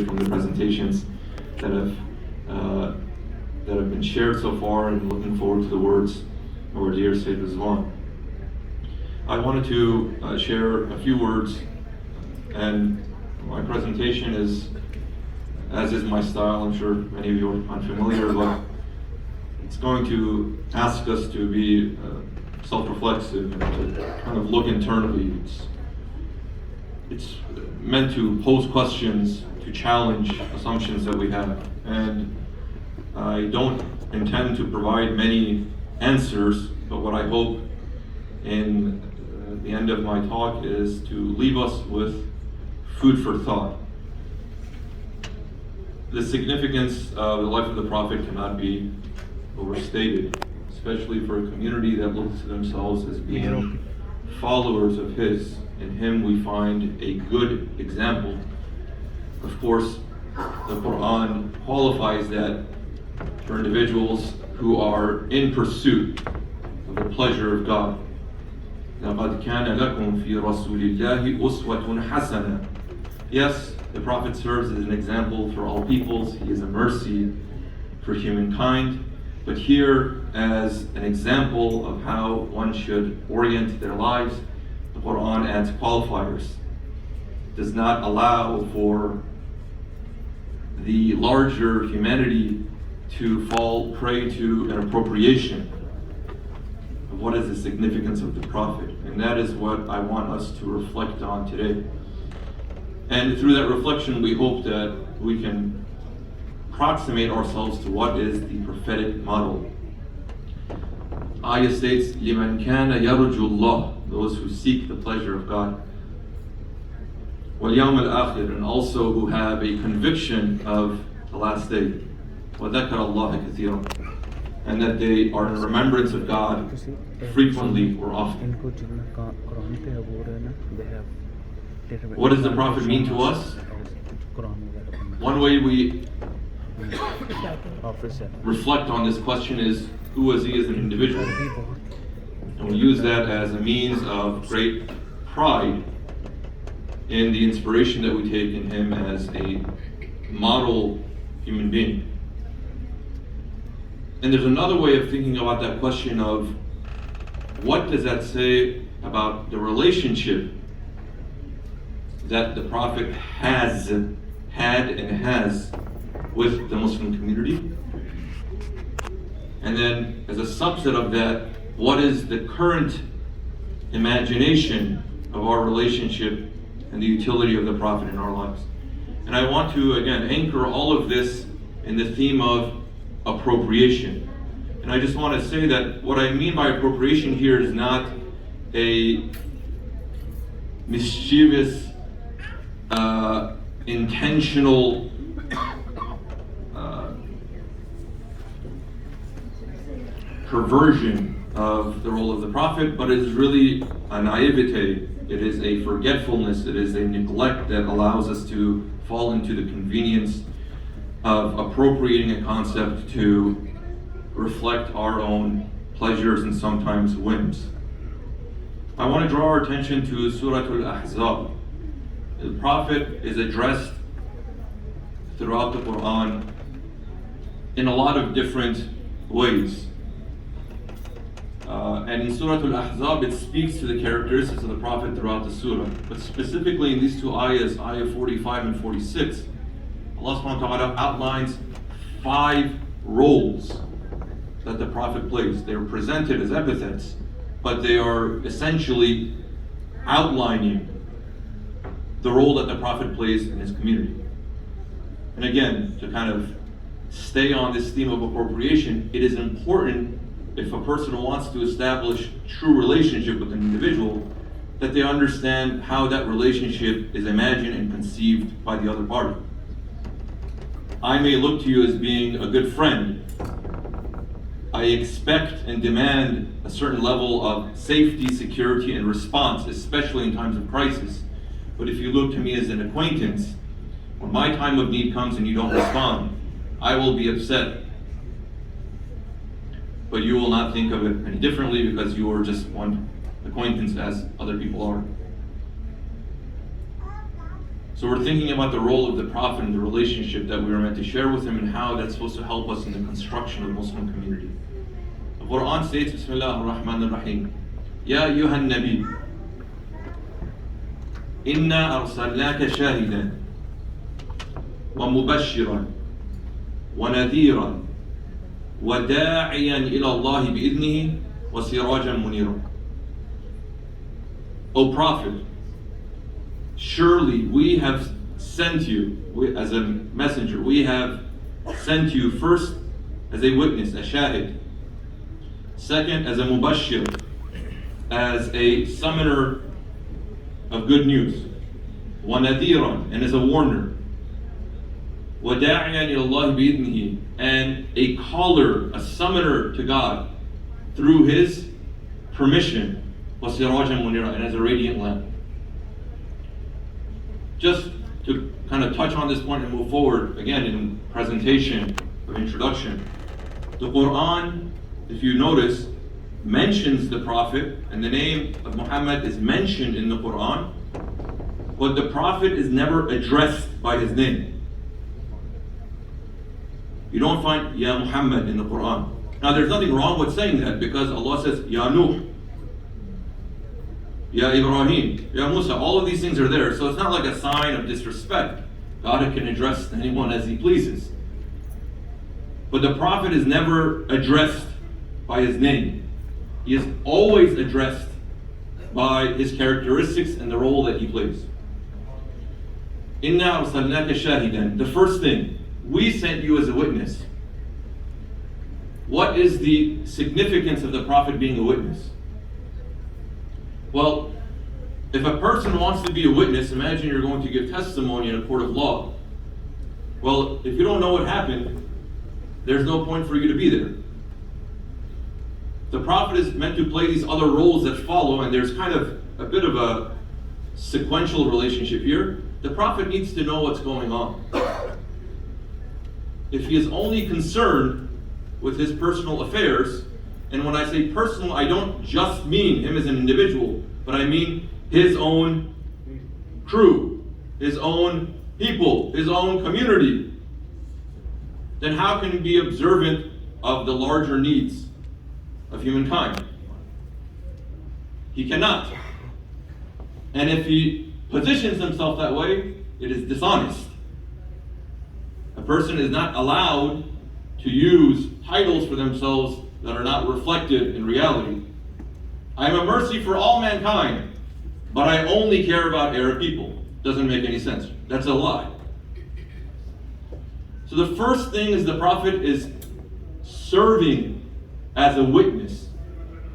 benefited from the presentations that have been shared so far, and looking forward to the words of our dear Sayyid Rizwan. I wanted to share a few words, and my presentation is, as is my style, I'm sure many of you are unfamiliar, but it's going to ask us to be self-reflexive and to kind of look internally. It's meant to pose questions, to challenge assumptions that we have. And I don't intend to provide many answers, but what I hope in the end of my talk is to leave us with food for thought. The significance of the life of the Prophet cannot be overstated, especially for a community that looks to themselves as being followers of his. In him we find a good example. Of course, the Quran qualifies that for individuals who are in pursuit of the pleasure of God. لَقَدْ كَانَ لَكُمْ فِي رَسُولِ اللَّهِ أُسْوَةٌ حَسَنَةٌ. Yes, the Prophet serves as an example for all peoples. He is a mercy for humankind. But here, as an example of how one should orient their lives, the Quran adds qualifiers. It does not allow for the larger humanity to fall prey to an appropriation of what is the significance of the Prophet. And that is what I want us to reflect on today. And through that reflection, we hope that we can approximate ourselves to what is the prophetic model. Ayah states, لِمَنْ كَانَ يَرْجُ اللَّهِ, those who seek the pleasure of God. وَالْيَوْمَ الْآخِرِ, and also who have a conviction of the last day. وَذَكَرَ اللَّهَ كَثِيرًا, and that they are in remembrance of God frequently or often. What does the Prophet mean to us? One way we reflect on this question is, who was he as an individual? And we use that as a means of great pride in the inspiration that we take in him as a model human being. And there's another way of thinking about that question of, what does that say about the relationship that the Prophet had and has with the Muslim community? And then, as a subset of that, what is the current imagination of our relationship and the utility of the Prophet in our lives? And I want to, again, anchor all of this in the theme of appropriation. And I just want to say that what I mean by appropriation here is not a mischievous, intentional perversion of the role of the Prophet, but it is really a naivete. It is a forgetfulness. It is a neglect that allows us to fall into the convenience of appropriating a concept to reflect our own pleasures and sometimes whims. I want to draw our attention to Surah Al-Ahzab. The Prophet is addressed throughout the Quran in a lot of different ways. And in Surah Al-Ahzab, it speaks to the characteristics of the Prophet throughout the surah. But specifically in these two ayahs, ayah 45 and 46, Allah subhanahu wa ta'ala outlines 5 roles that the Prophet plays. They are presented as epithets, but they are essentially outlining the role that the Prophet plays in his community. And again, to kind of stay on this theme of appropriation, it is important, if a person wants to establish true relationship with an individual, that they understand how that relationship is imagined and conceived by the other party. I may look to you as being a good friend. I expect and demand a certain level of safety, security, and response, especially in times of crisis. But if you look to me as an acquaintance, when my time of need comes and you don't respond, I will be upset. But you will not think of it any differently because you are just one acquaintance as other people are. So we're thinking about the role of the Prophet and the relationship that we are meant to share with him and how that's supposed to help us in the construction of the Muslim community. The Quran states, Bismillah ar-Rahman ar-Rahim, Ya ayyuhan Nabi, Inna arsalnaka shahidan, wa mubashiran, wa nadhiran, wa da'iyan ila Allah bi'idnihi, wa sirajan munira. O Prophet, surely we have sent you as a messenger. We have sent you first as a witness, a shahid. Second, as a mubashir, as a summoner of good news. Wa nadhiran, and as a warner. Wa da'iyan ila Allah bi'idnihi, and a caller, a summoner to God through His permission. Wa sirajan munira, and as a radiant lamp. Just to kind of touch on this point and move forward, again in presentation of introduction, the Quran, if you notice, mentions the Prophet, and the name of Muhammad is mentioned in the Quran, but the Prophet is never addressed by his name. You don't find Ya Muhammad in the Quran. Now there's nothing wrong with saying that, because Allah says Ya Nuh, Ya Ibrahim, Ya Musa, all of these things are there. So it's not like a sign of disrespect. God can address anyone as He pleases. But the Prophet is never addressed by his name. He is always addressed by his characteristics and the role that he plays. Inna arsalnaka shahidan. The first thing, we sent you as a witness. What is the significance of the Prophet being a witness? Well, if a person wants to be a witness, imagine you're going to give testimony in a court of law. Well, if you don't know what happened, there's no point for you to be there. The Prophet is meant to play these other roles that follow, and there's kind of a bit of a sequential relationship here. The Prophet needs to know what's going on. If he is only concerned with his personal affairs, and when I say personal, I don't just mean him as an individual, but I mean his own crew, his own people, his own community, then how can he be observant of the larger needs of humankind? He cannot. And if he positions himself that way, it is dishonest. A person is not allowed to use titles for themselves that are not reflected in reality. I am a mercy for all mankind, but I only care about Arab people. Doesn't make any sense. That's a lie. So the first thing is the Prophet is serving as a witness,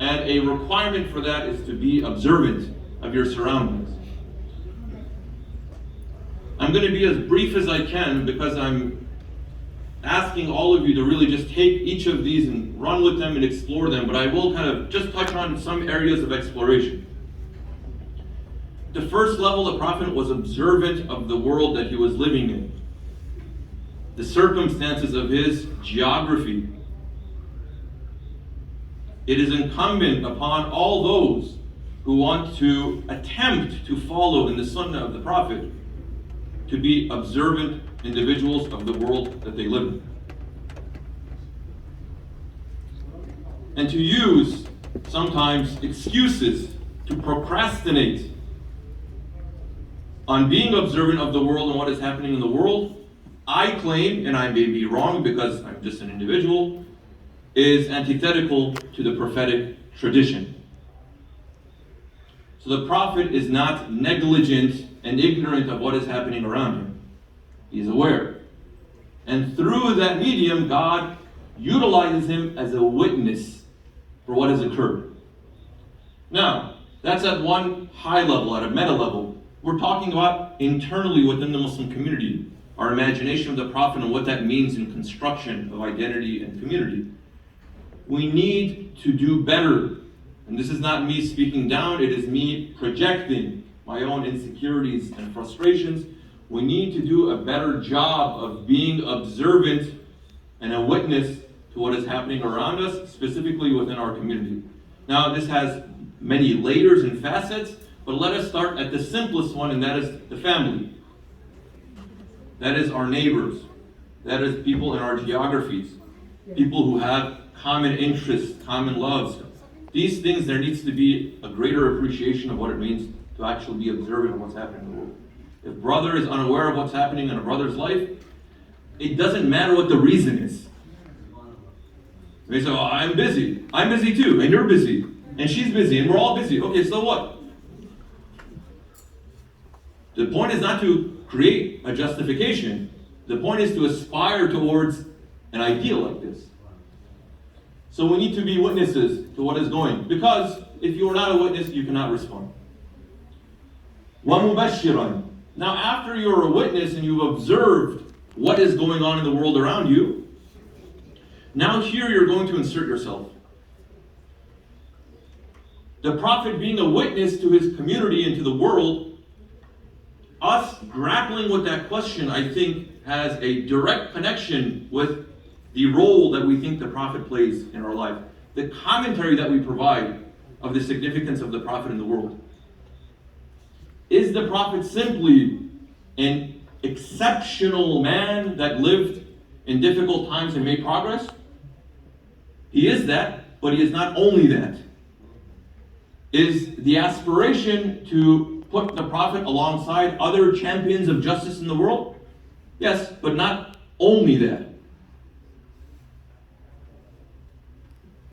and a requirement for that is to be observant of your surroundings. I'm going to be as brief as I can because I'm asking all of you to really just take each of these and run with them and explore them, but I will kind of just touch on some areas of exploration. The first level, the Prophet was observant of the world that he was living in, the circumstances of his geography. It is incumbent upon all those who want to attempt to follow in the sunnah of the Prophet to be observant individuals of the world that they live in. And to use sometimes excuses to procrastinate on being observant of the world and what is happening in the world, I claim, and I may be wrong because I'm just an individual, is antithetical to the prophetic tradition. So the Prophet is not negligent and ignorant of what is happening around him. He's aware. And through that medium, God utilizes him as a witness for what has occurred. Now, that's at one high level, at a meta level. We're talking about internally within the Muslim community, our imagination of the Prophet and what that means in construction of identity and community. We need to do better. And this is not me speaking down, it is me projecting my own insecurities and frustrations. We need to do a better job of being observant and a witness to what is happening around us, specifically within our community. Now, this has many layers and facets, but let us start at the simplest one, and that is the family. That is our neighbors. That is people in our geographies. People who have common interests, common loves. These things, there needs to be a greater appreciation of what it means to actually be observant of what's happening in the world. If brother is unaware of what's happening in a brother's life, it doesn't matter what the reason is. They say, oh, I'm busy. I'm busy too, and you're busy. And she's busy, and we're all busy. Okay, so what? The point is not to create a justification. The point is to aspire towards an ideal like this. So we need to be witnesses to what is going. Because if you are not a witness, you cannot respond. وَمُبَشِّرًا. Now after you're a witness and you've observed what is going on in the world around you, now here you're going to insert yourself. The Prophet being a witness to his community and to the world, us grappling with that question, I think, has a direct connection with the role that we think the Prophet plays in our life. The commentary that we provide of the significance of the Prophet in the world. Is the Prophet simply an exceptional man that lived in difficult times and made progress? He is that, but he is not only that. Is the aspiration to put the Prophet alongside other champions of justice in the world? Yes, but not only that.